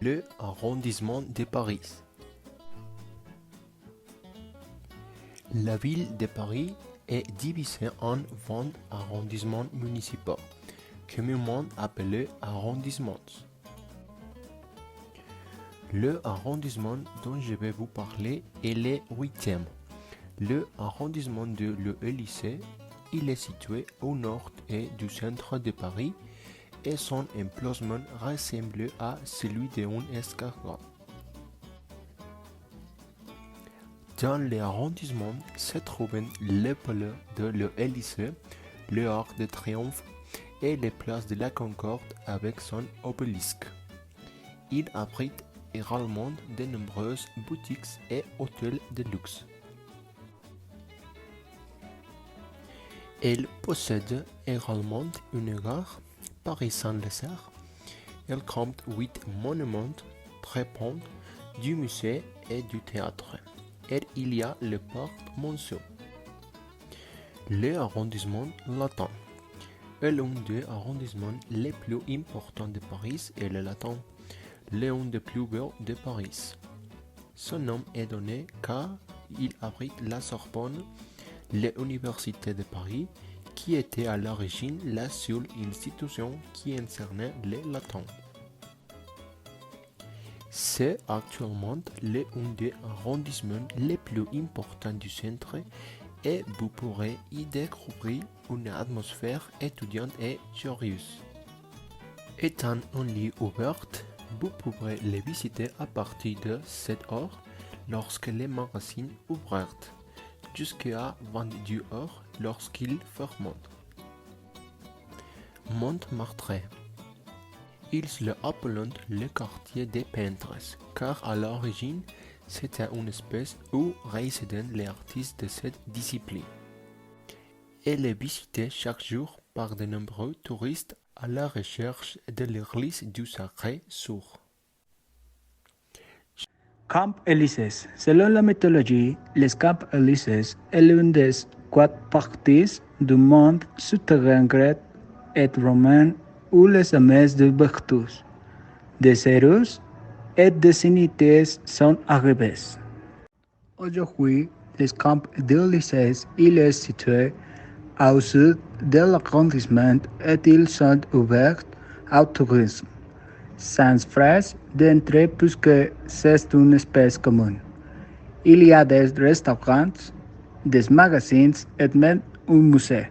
le arrondissement de Paris. La ville de Paris est divisée en 20 arrondissements municipaux, communément appelés arrondissements. Le arrondissement dont je vais vous parler est le 8e. Le arrondissement de l'Élysée, il est situé au nord et du centre de Paris et son emplacement ressemble à celui d'un escargot. Dans l'arrondissement se trouvent le palais de l'Élysée, le Arc de Triomphe et les places de la Concorde avec son obélisque. Il abrite également de nombreuses boutiques et hôtels de luxe. Elle possède également une gare, Paris-Saint-Lazare. Elle compte 8 monuments très ponts, du musée et du théâtre. Et il y a le parc Monceau. L'arrondissement Latin est l'un des arrondissements les plus importants de Paris et le Latin, l'un des plus beaux de Paris. Son nom est donné car il abrite la Sorbonne, l'Université de Paris, qui était à l'origine la seule institution qui enseignait le latin. C'est actuellement l'un des arrondissements les plus importants du centre et vous pourrez y découvrir une atmosphère étudiante et joyeuse. Étant un lieu ouvert, vous pourrez le visiter à partir de 7 heures lorsque les magasins ouvrent, jusqu'à 22 heures lorsqu'ils ferment. Montmartre. Ils l'appellent le quartier des peintres, car à l'origine, c'était une espèce où résidaient les artistes de cette discipline. Elle est visitée chaque jour par de nombreux touristes à la recherche de l'église du Sacré-Cœur. Camp Élysées. Selon la mythologie, le Camp Élysées est l'une des 4 parties du monde souterrain grec et romain où les hommes de vertus, des héros et des dignités sont arrivés. Aujourd'hui, le Camp d'Élysées il est situé au sud de l'arrondissement et ils sont ouverts au tourisme. Sans frais d'entrée puisque c'est une espèce commune. Il y a des restaurants, des magasins et même un musée.